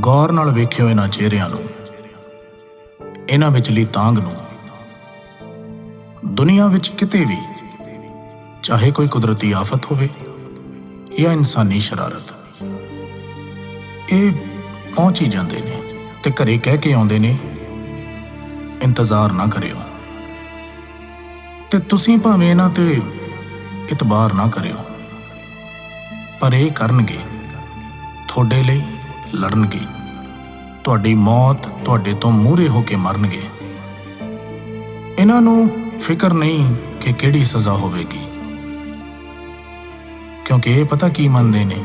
गौर नाल वेखियो इन्हां चेहरिਆਂ ਨੂੰ, इन्हां विचली तांग ਨੂੰ। दुनिया विच किते भी, चाहे कोई कुदरती आफत होवे या इंसानी शरारत, ये पहुंच ही जाते ने ते घरे कह के आउंदे ने इंतजार ना करियो, ते तुसीं भावें इन्हां ते इतबार ना करियो, पर ये करनगे, थोड़े लई लड़नगे, तुहाडी मौत तुहाडे तो मूहरे होके मरनगे। इन्हां नूं फिक्र नहीं कि किहड़ी सज़ा होवेगी, क्योंकि ये पता की मनदे ने,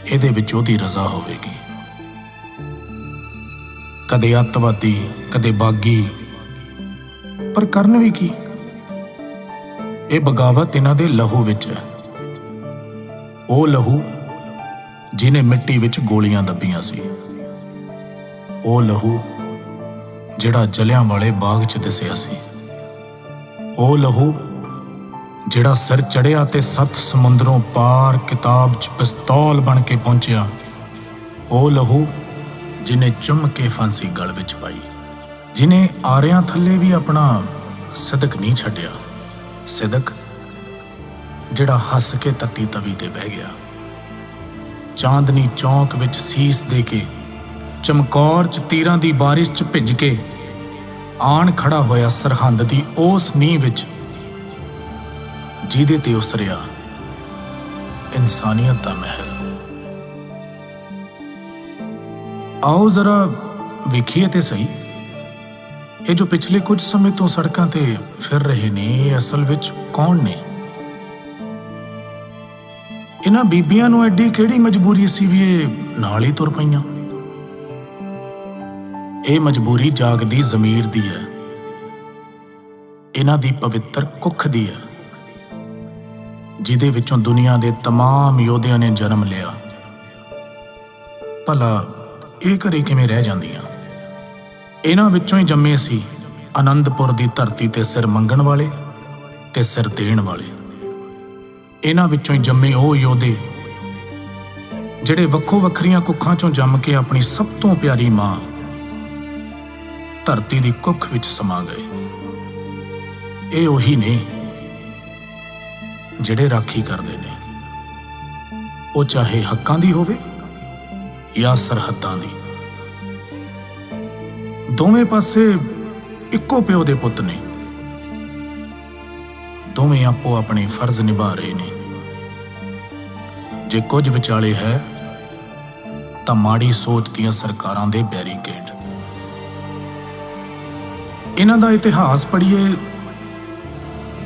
इहदे विच ओहदी रज़ा होवेगी। कदे अतवादी कदे बागी, पर करन भी की, ये बगावत इन्हां दे लहू विच है। वो लहू जिन्हें मिट्टी विच गोलियां दब्बियां सी, वो लहू जिहड़ा जलियांवाले बाग च दिसिया सी, वो लहू जिहड़ा सिर चढ़िया ते 7 समुंदरों पार किताब च पिस्तौल बन के पहुंचिया, वो लहू जिन्हें चुम के फांसी गल विच पाई, जिन्हें आरियां थल्ले भी अपना सिदक नहीं छड्डिया, सिदक जिहड़ा हस के तत्ती तवी ते बह गया। चांदनी चौक विच सीस दे के, चमकौर च तीरां दी बारिश च भिज के आण खड़ा होया सरहंद दी उस नींह विच जिहदे ते उसरिया इंसानियत दा महल। आओ जरा वेखिए ते सही, ये जो पिछले कुछ समय तो सड़कां ते फिर रहे ने, ये असल विच कौन ने? इन्हां बीबियां नूं एडी किहड़ी मजबूरी सी भी ये नाल ही तुर पईयां? ये मजबूरी जागदी ज़मीर दी है, इन्हां दी पवित्र कुख दी है, जिहदे विचों दुनिया दे तमाम योधियां ने जन्म लिया। भला ये घरे किवें रह जांदियां? इन्हां विचों ही जम्मे सी आनंदपुर दी धरती ते सिर मंगण वाले ते सिर देण वाले। इन्हां विचों ही जम्मे वो योधे जिहड़े वक्खो वखरियां कुखां चों जम के अपनी सब तो प्यारी मां धरती दी कुख विच समा गए। ये उही ने जिहड़े राखी करदे ने, वो चाहे हक्कां दी होवे या सरहदां दी। दोवें पासे इक्को प्यो दे पुत्त ने, दोवें आपो अपने फर्ज निभा रहे ने। जे कुछ विचाले है तां माड़ी सोच दियां सरकारां दे बैरीकेड। इन्हां दा इतिहास पढ़िए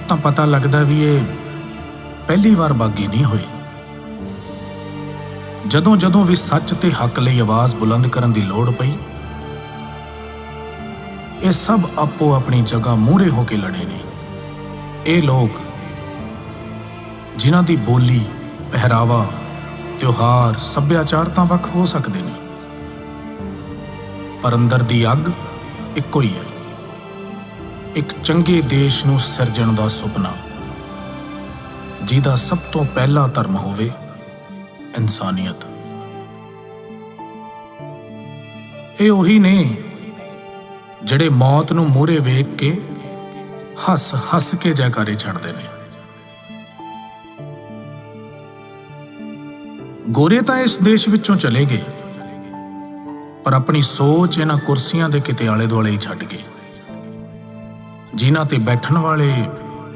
तां पता लगदा भी ये पहली बार बागी नहीं होए। जदों जदों भी सच ते हक लई आवाज़ बुलंद करन दी लोड़ पई, ये सब आपो अपनी जगह मूहरे होके लड़े ने। ये लोग जिन्हां दी बोली, पहरावा, त्योहार, सभ्याचार तां वख हो सकदे ने, पर अंदर दी अग इक्को ही है। एक चंगे देश नूं सिरजण दा सुपना, जिहदा सब तो पहला धर्म होवे इंसानियत। ये उही ने जिहड़े मौत नूं मूहरे वेख के हस हस के जयकारे छड्डदे ने। गोरे तां इस देश विचों चले गए, पर अपनी सोच इन्हां कुर्सियां दे किते आले दुआले ही छड्ड गए। जिन्हां ते बैठण वाले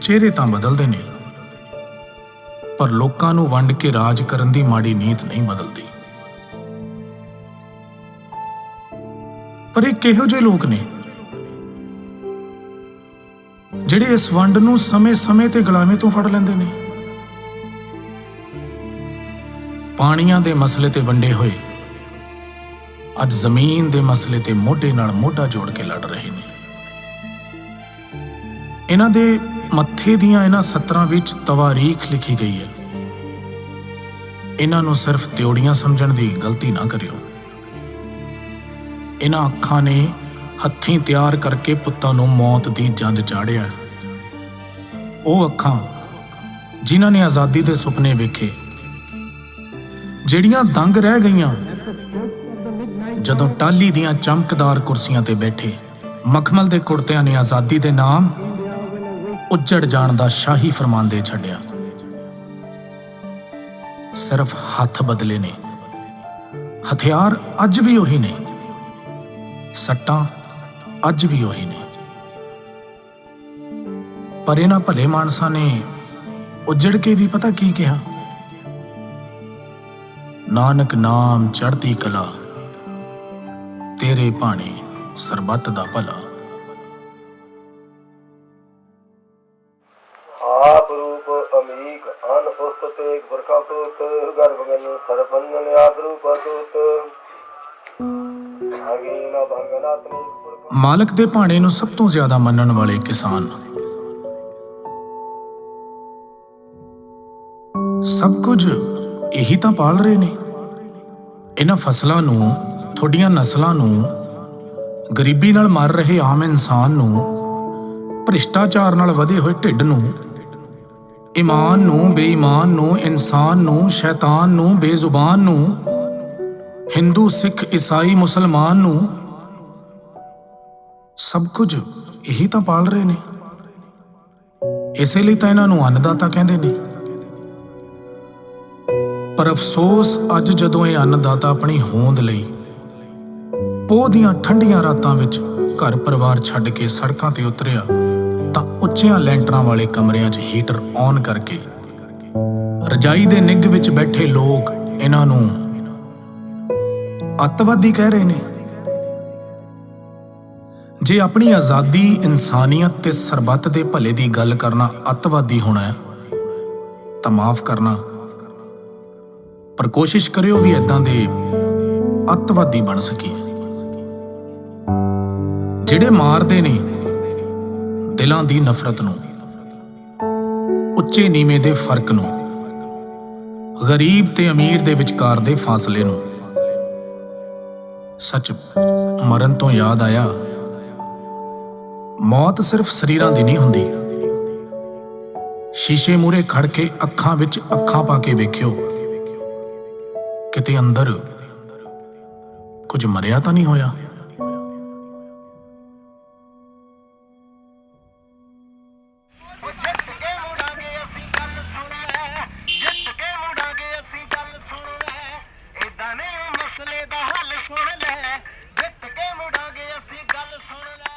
चेहरे तां बदलदे ने, पर लोकां नूं वंड के राज करन दी माड़ी नीत नहीं बदलदी। पर एक किहो जिहे लोक ने जिहड़े इस वंड नूं समय समय ते गुलामी तो फड़ लैंदे ने। पाणियां दे मसले ते वंडे होए अज जमीन दे मसले ते मोढे नाल मोढा जोड़ के लड़ रहे ने। इन्हां दे मत्थे दियां इन्हां सतरां विच तवारीख लिखी गई है। इन्हां नूं सिर्फ त्योड़ियां समझण दी गलती ना करियो। इन्हां अखां ने हत्थीं तैयार करके पुत्तां नूं मौत दी जंज चाढ़िया। ਉਹ ਅੱਖਾਂ जिन्हां ने आज़ादी दे सुपने वेखे, ਜਿਹੜੀਆਂ दंग रह गईयां ਜਦੋਂ ਟਾਹਲੀ ਦੀਆਂ ਚਮਕਦਾਰ ਕੁਰਸੀਆਂ ਤੇ ਬੈਠੇ ਮਖਮਲ ਦੇ ਕੁੜਤਿਆਂ ਨੇ ਆਜ਼ਾਦੀ ਦੇ ਨਾਮ ਉੱਜੜ ਜਾਣ ਦਾ ਸ਼ਾਹੀ ਫਰਮਾਨ ਦੇ ਛੱਡਿਆ। ਸਿਰਫ ਹੱਥ ਬਦਲੇ ਨੇ, ਹਥਿਆਰ ਅੱਜ ਵੀ ਉਹੀ ਨੇ, ਸੱਟਾਂ ਅੱਜ ਵੀ ਉਹੀ ਨੇ। ਪਰ ਇਹਨਾਂ ਭਲੇ ਮਾਨਸਾਂ ਨੇ ਉੱਜੜ ਕੇ ਵੀ ਪਤਾ ਕੀ ਕਿਹਾ? ਨਾਨਕ ਨਾਮ ਚੜ੍ਹਦੀ ਕਲਾ, ਤੇਰੇ ਭਾਣੇ ਸਰਬੱਤ ਦਾ ਭਲਾ। आप रूप अमीक अन उस्त तेग बरकत गर्भ गन सरपंजन आप रूप अतुत अगीन भंगनात्मिक। ਮਾਲਕ ਦੇ ਭਾਣੇ ਨੂੰ ਸਭ ਤੋਂ ਜ਼ਿਆਦਾ ਮੰਨਣ ਵਾਲੇ ਕਿਸਾਨ ਸਭ ਕੁਝ ਇਹੀ ਤਾਂ ਪਾਲ ਰਹੇ ਨੇ। ਇਹਨਾਂ ਫਸਲਾਂ ਨੂੰ, ਤੁਹਾਡੀਆਂ ਨਸਲਾਂ ਨੂੰ, ਗਰੀਬੀ ਨਾਲ ਮਰ ਰਹੇ ਆਮ ਇਨਸਾਨ ਨੂੰ, ਭ੍ਰਿਸ਼ਟਾਚਾਰ ਨਾਲ ਵਧੇ ਹੋਏ ਢਿੱਡ ਨੂੰ, ਈਮਾਨ ਨੂੰ, ਬੇਈਮਾਨ ਨੂੰ, ਇਨਸਾਨ ਨੂੰ, ਸ਼ੈਤਾਨ ਨੂੰ, ਬੇਜ਼ੁਬਾਨ ਨੂੰ, ਹਿੰਦੂ, ਸਿੱਖ, ਈਸਾਈ, ਮੁਸਲਮਾਨ ਨੂੰ, ਸਭ ਕੁਝ ਇਹੀ ਤਾਂ ਪਾਲ ਰਹੇ ਨੇ। ਇਸੇ ਲਈ ਤਾਂ ਇਹਨਾਂ ਨੂੰ ਅੰਨਦਾਤਾ ਕਹਿੰਦੇ ਨੇ। ਪਰ ਅਫਸੋਸ, ਅੱਜ ਜਦੋਂ ਇਹ ਅੰਨਦਾਤਾ ਆਪਣੀ ਹੋਂਦ ਲਈ ਪੋਹ ਦੀਆਂ ਠੰਡੀਆਂ ਰਾਤਾਂ ਵਿੱਚ ਘਰ ਪਰਿਵਾਰ ਛੱਡ ਕੇ ਸੜਕਾਂ ਤੇ ਉਤਰਿਆ, ਤਾਂ ਉੱਚੀਆਂ ਲੈਂਟਰਾਂ ਵਾਲੇ ਕਮਰਿਆਂ 'ਚ ਹੀਟਰ ਔਨ ਕਰਕੇ ਰਜਾਈ ਦੇ ਨਿੱਘ ਵਿੱਚ ਬੈਠੇ ਲੋਕ ਇਹਨਾਂ ਨੂੰ ਅੱਤਵਾਦੀ ਕਹਿ ਰਹੇ ਨੇ। ਜੇ ਆਪਣੀ ਆਜ਼ਾਦੀ, ਇਨਸਾਨੀਅਤ ਤੇ ਸਰਬੱਤ ਦੇ ਭਲੇ ਦੀ ਗੱਲ ਕਰਨਾ ਅੱਤਵਾਦੀ ਹੋਣਾ ਹੈ ਤਾਂ ਮਾਫ ਕਰਨਾ, ਪਰ ਕੋਸ਼ਿਸ਼ ਕਰਿਓ ਵੀ ਏਦਾਂ ਦੇ ਅੱਤਵਾਦੀ ਬਣ ਸਕੀਏ ਜਿਹੜੇ ਮਾਰਦੇ ਨੇ ਦਿਲਾਂ ਦੀ ਨਫ਼ਰਤ ਨੂੰ, ਉੱਚੇ ਨੀਵੇਂ ਦੇ ਫਰਕ ਨੂੰ, ਗਰੀਬ ਤੇ ਅਮੀਰ ਦੇ ਵਿਚਕਾਰ ਦੇ ਫਾਸਲੇ ਨੂੰ। ਸੱਚ, ਮਰਨ ਤੋਂ ਯਾਦ ਆਇਆ, ਮੌਤ ਸਿਰਫ ਸਰੀਰਾਂ ਦੀ ਨਹੀਂ ਹੁੰਦੀ। ਸ਼ੀਸ਼ੇ ਮੂਹਰੇ ਖੜ ਕੇ ਅੱਖਾਂ ਵਿੱਚ ਅੱਖਾਂ ਪਾ ਕੇ ਵੇਖਿਓ, ਕਿਤੇ ਅੰਦਰ ਕੁਝ ਮਰਿਆ ਤਾਂ ਨਹੀਂ ਹੋਇਆ। ਮਸਲੇ ਦਾ ਹੱਲ ਸੁਣ ਲੈ, ਜਿੱਤ ਕੇ ਮੁੜਾਂਗੇ ਅਸੀਂ, ਗੱਲ ਸੁਣ ਲੈ।